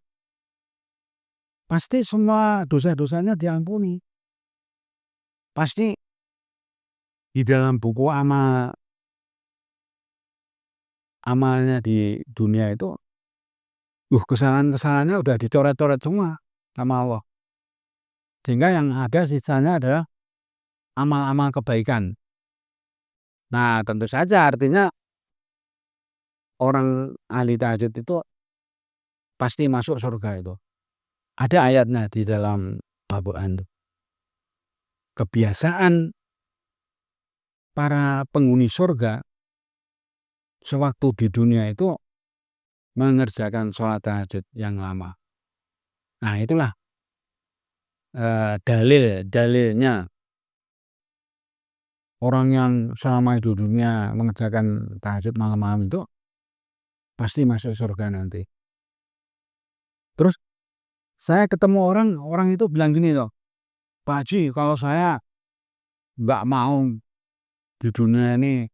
pasti semua dosa-dosanya diampuni. Pasti di dalam buku amalnya di dunia itu kesalahan-kesalahannya udah dicoret-coret semua sama Allah. Sehingga yang ada sisanya adalah amal-amal kebaikan. Nah, tentu saja artinya orang ahli tahajud itu pasti masuk surga itu. Ada ayatnya di dalam Al-Quran. Kebiasaan para penghuni surga sewaktu di dunia itu mengerjakan sholat tahajud yang lama. Nah, itulah dalilnya orang yang selama itu dunia mengerjakan tahajud malam-malam itu pasti masuk surga nanti. Terus saya ketemu orang itu bilang gini loh, Pak Haji, kalau saya nggak mau di dunia ini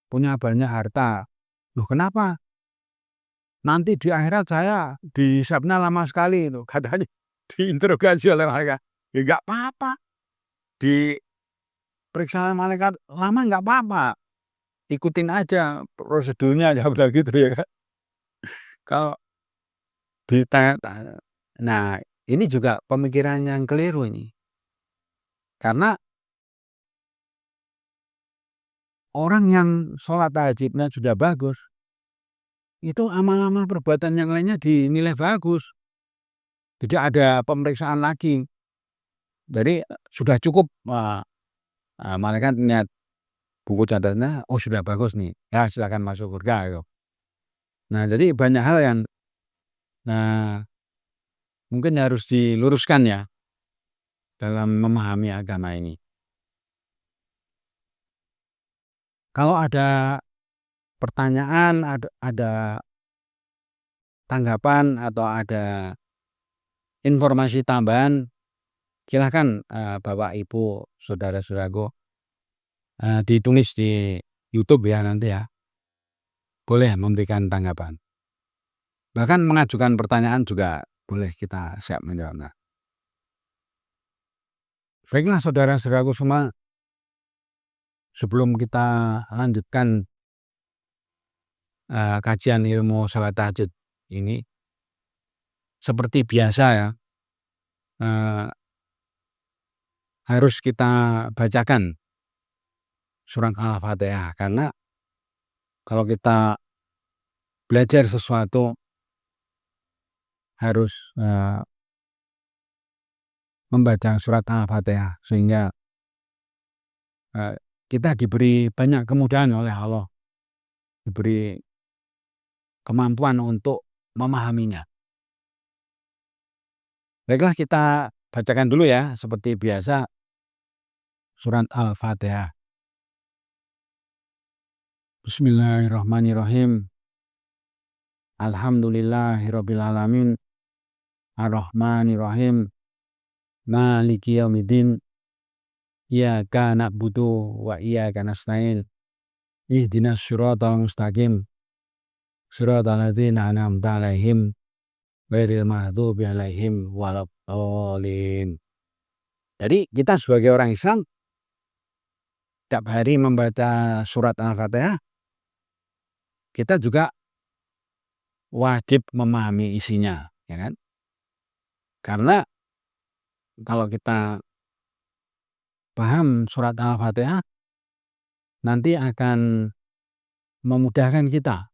punya banyak harta. Loh, kenapa? Nanti di akhirat saya dihisabnya lama sekali itu, katanya diinterogasi oleh mereka. Ya nggak apa-apa, diperiksa malaikat lama nggak apa-apa, ikutin aja prosedurnya aja udah gitu ya kan. Kalau ditanya, nah ini juga pemikiran yang keliru ini, karena orang yang sholat tahajudnya sudah bagus, itu amal-amal perbuatan yang lainnya dinilai bagus. Jadi ada pemeriksaan lagi. Jadi sudah cukup malaikat lihat buku catatannya, oh sudah bagus nih, ya silakan masuk surga gitu. Nah, jadi banyak hal yang mungkin harus diluruskan ya dalam memahami agama ini. Kalau ada pertanyaan, ada tanggapan atau ada informasi tambahan, silahkan Bapak Ibu saudara-saudaraku ditulis di YouTube ya nanti ya. Boleh memberikan tanggapan. Bahkan mengajukan pertanyaan juga boleh, kita siap menjawabnya. Baiklah saudara-saudaraku semua, sebelum kita lanjutkan kajian ilmu sholat tahajud ini, seperti biasa ya, harus kita bacakan surat Al-Fatihah, karena kalau kita belajar sesuatu harus membaca surat Al-Fatihah sehingga kita diberi banyak kemudahan oleh Allah, diberi kemampuan untuk memahaminya. Baiklah, kita bacakan dulu ya seperti biasa surat Al-Fatihah. Bismillahirrahmanirrahim. Alhamdulillahirabbil alamin. Ar-Rahmanirrahim. Maliki yaumiddin. Iyyaka na'budu wa iyyaka nasta'in. Ihdinas siratal mustaqim. Siratal ladzina an'amta 'alaihim ghairil maghdubi 'alaihim waladdallin. Jadi kita sebagai orang Islam tiap hari membaca surat Al-Fatihah, kita juga wajib memahami isinya, ya kan? Karena kalau kita paham surat Al-Fatihah, nanti akan memudahkan kita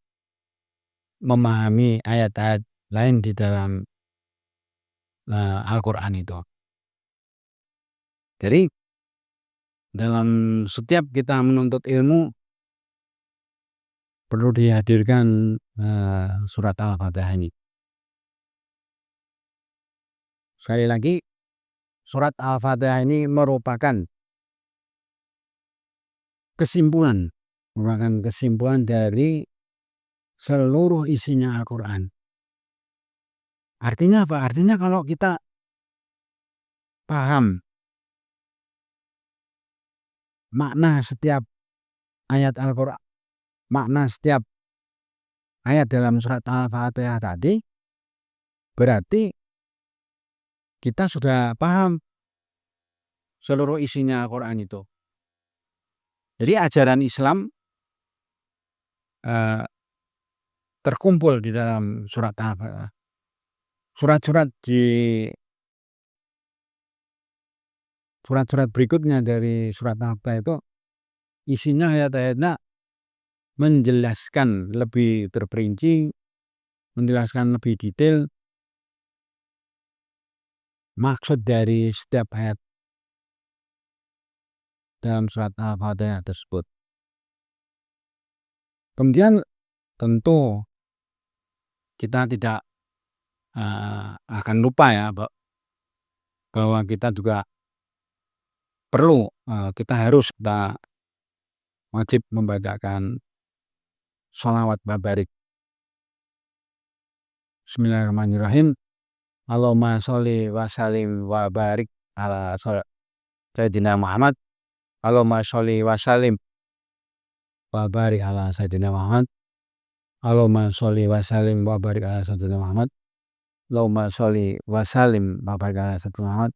memahami ayat-ayat lain di dalam Al-Quran itu. Jadi dalam setiap kita menuntut ilmu perlu dihadirkan surat Al-Fatihah ini. Sekali lagi, surat Al-Fatihah ini merupakan kesimpulan dari seluruh isinya Al-Quran. Artinya apa? Artinya kalau kita paham makna setiap ayat Al-Quran, makna setiap ayat dalam surat Al-Fatihah tadi, berarti kita sudah paham seluruh isinya Al-Quran itu. Jadi ajaran Islam terkumpul di dalam surat Al-Fatihah. Surat-surat berikutnya dari surat Al-Fatihah itu isinya ayat-ayatnya menjelaskan lebih terperinci, menjelaskan lebih detail maksud dari setiap ayat dalam surat Al-Fatihah tersebut. Kemudian tentu kita tidak akan lupa ya bahwa kita juga perlu, kita wajib membacakan sholawat babarik. Bismillahirrahmanirrahim. Allahumma sholli wa sallim wa barik ala Sayyidina Muhammad. Allahumma sholli wa sallim wa barik ala Sayyidina Muhammad. Allahumma sholli wa sallim wa barik ala Sayyidina Muhammad. Allahumma sholli wa sallim wa barik ala Sayyidina Muhammad.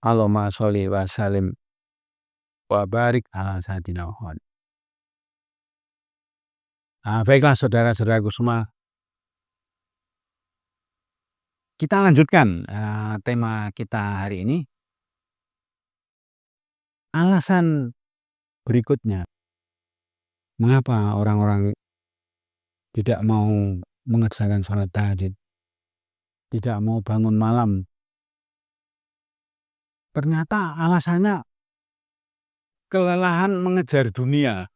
Allahumma sholli wa sallim wa barik ala Sayyidina Muhammad. Baiklah saudara-saudaraku semua, kita lanjutkan tema kita hari ini. Alasan berikutnya, mengapa orang-orang tidak mau mengerjakan sholat tahajud, tidak mau bangun malam. Ternyata alasannya kelelahan mengejar dunia.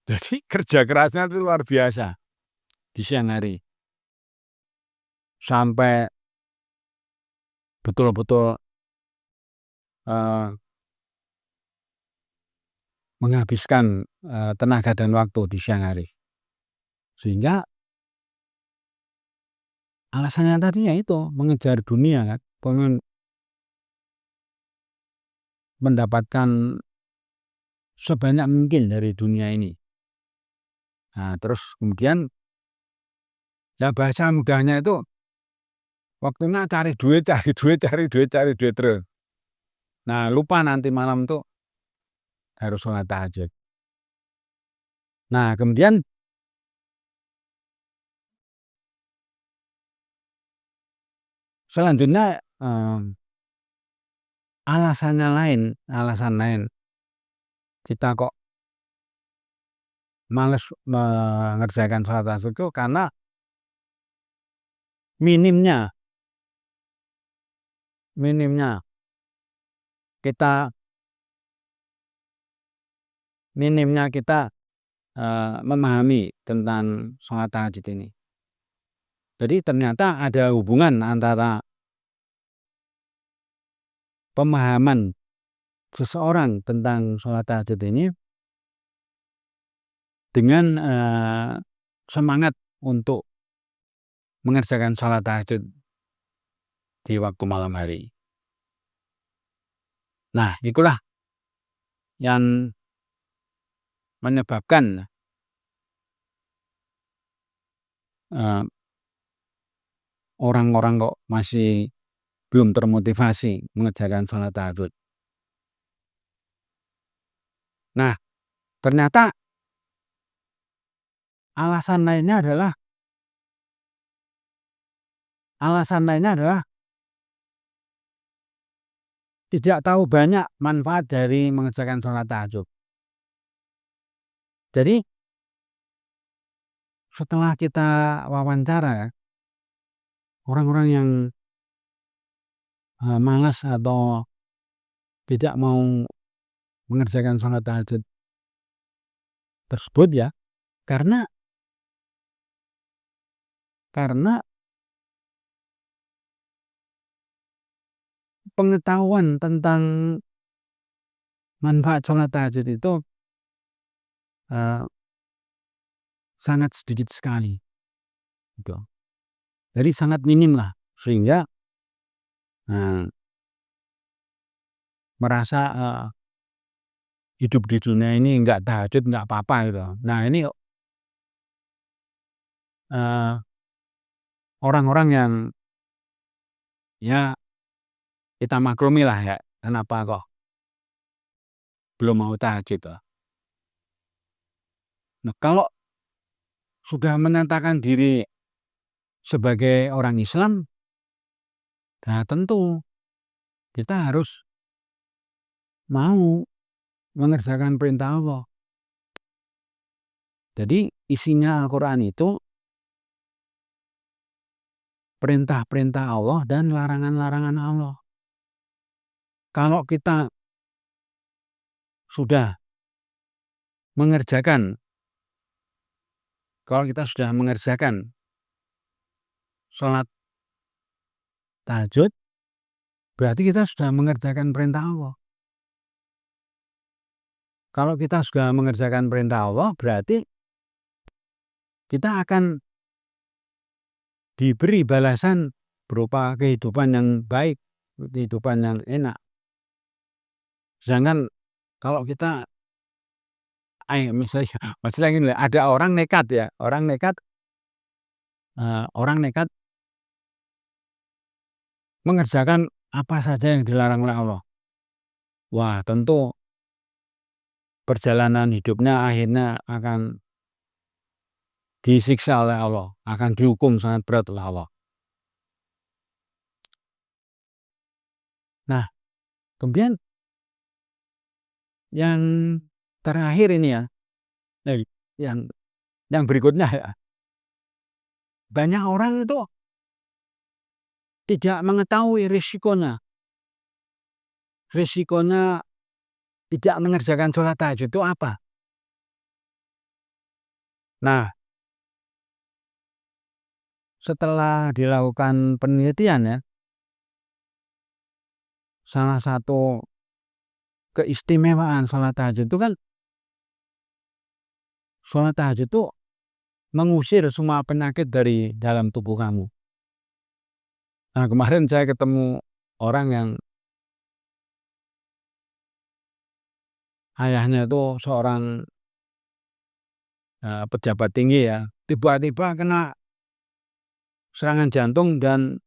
Jadi kerja kerasnya itu luar biasa di siang hari. Sampai betul-betul menghabiskan tenaga dan waktu di siang hari. Sehingga alasannya tadinya itu mengejar dunia kan, pengen mendapatkan sebanyak mungkin dari dunia ini. Terus kemudian ya bahasa mudahnya itu waktunya cari duit terus. Lupa nanti malam tuh harus sholat tahajud. Kemudian selanjutnya alasan lain kita kok males mengerjakan sholat tahajud itu karena minimnya kita memahami tentang sholat tahajud ini. Jadi ternyata ada hubungan antara pemahaman seseorang tentang sholat tahajud ini dengan semangat untuk mengerjakan sholat tahajud di waktu malam hari. Itulah yang menyebabkan orang-orang kok masih belum termotivasi mengerjakan sholat tahajud. Ternyata alasan lainnya adalah alasan lainnya adalah tidak tahu banyak manfaat dari mengerjakan sholat tahajud. Jadi setelah kita wawancara orang-orang yang malas atau tidak mau mengerjakan sholat tahajud tersebut ya, karena pengetahuan tentang manfaat sholat tahajud itu sangat sedikit sekali, gitu. Jadi sangat minim lah, sehingga merasa hidup di dunia ini nggak tahajud nggak apa-apa gitu. Nah ini orang-orang yang ya kita maklumi lah ya, kenapa kok belum mau tahajud. Nah kalau sudah menyatakan diri sebagai orang Islam, nah tentu kita harus mau mengerjakan perintah Allah. Jadi isinya Al-Quran itu perintah-perintah Allah dan larangan-larangan Allah. Kalau kita sudah mengerjakan sholat tahajud, berarti kita sudah mengerjakan perintah Allah. Kalau kita sudah mengerjakan perintah Allah, berarti kita akan diberi balasan berupa kehidupan yang baik, kehidupan yang enak. Sedangkan kalau kita misalnya gini, ada orang nekat ya, orang nekat mengerjakan apa saja yang dilarang oleh Allah. Wah, tentu perjalanan hidupnya akhirnya akan disiksa oleh Allah, akan dihukum sangat berat oleh Allah. Nah, kemudian yang terakhir ini ya, yang berikutnya ya, banyak orang itu tidak mengetahui risikonya tidak mengerjakan sholat tahajud itu apa. Nah, setelah dilakukan penelitian ya, salah satu keistimewaan sholat tahajud itu kan, sholat tahajud itu mengusir semua penyakit dari dalam tubuh kamu. Nah, kemarin saya ketemu orang yang ayahnya itu seorang pejabat tinggi ya, tiba-tiba kena serangan jantung dan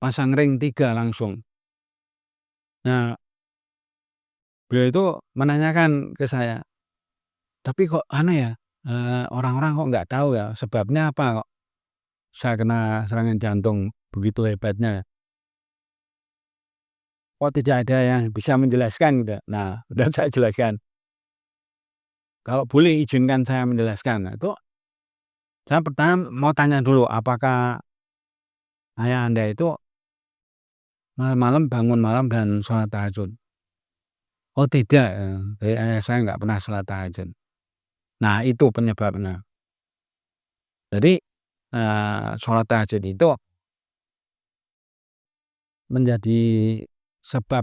pasang ring 3 langsung. Nah, beliau itu menanyakan ke saya, tapi kok aneh ya, orang-orang kok nggak tahu ya sebabnya apa kok saya kena serangan jantung begitu hebatnya. Kok tidak ada yang bisa menjelaskan gitu. Nah, dan saya jelaskan. Kalau boleh izinkan saya menjelaskan. Nah, itu saya pertama mau tanya dulu, apakah ayah Anda itu malam-malam bangun malam dan sholat tahajud? Oh tidak, saya nggak pernah sholat tahajud. Nah itu penyebabnya. Jadi sholat tahajud itu menjadi sebab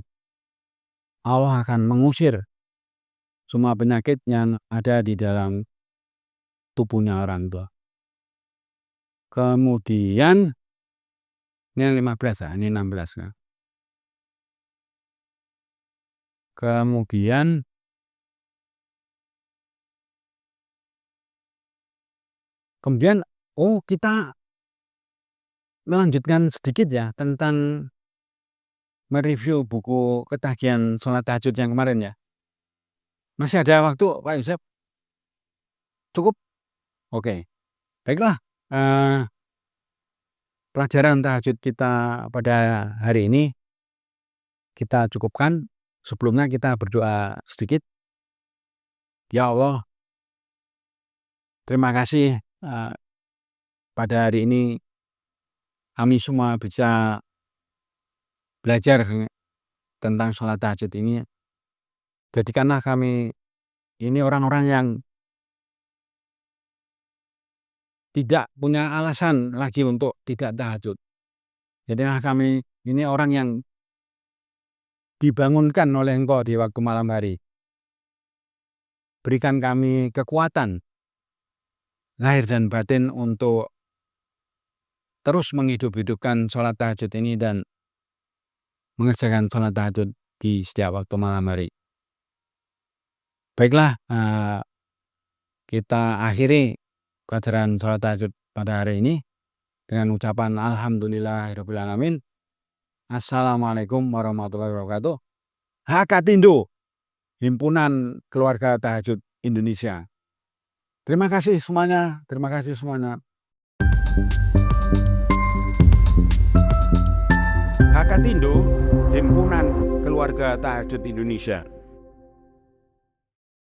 Allah akan mengusir semua penyakit yang ada di dalam tubuhnya orang tua. Kemudian ini 15 ya, ini 16 ya. Kemudian kita melanjutkan sedikit ya tentang mereview buku ketagihan sholat tahajud yang kemarin ya. Masih ada waktu Pak Yusuf? Cukup? Oke. Baiklah. pelajaran tahajud kita pada hari ini kita cukupkan. Sebelumnya kita berdoa sedikit. Ya Allah, terima kasih pada hari ini kami semua bisa belajar tentang sholat tahajud ini. Jadikanlah kami ini orang-orang yang tidak punya alasan lagi untuk tidak tahajud. Jadilah kami ini orang yang dibangunkan oleh Engkau di waktu malam hari. Berikan kami kekuatan lahir dan batin untuk terus menghidup-hidupkan sholat tahajud ini dan mengerjakan sholat tahajud di setiap waktu malam hari. Baiklah, kita akhiri pelajaran sholat tahajud pada hari ini dengan ucapan Alhamdulillahirrabbilalamin. Assalamualaikum warahmatullahi wabarakatuh. Hakatindo, Himpunan Keluarga Tahajud Indonesia. Terima kasih semuanya. Terima kasih semuanya. Hakatindo, Himpunan Keluarga Tahajud Indonesia.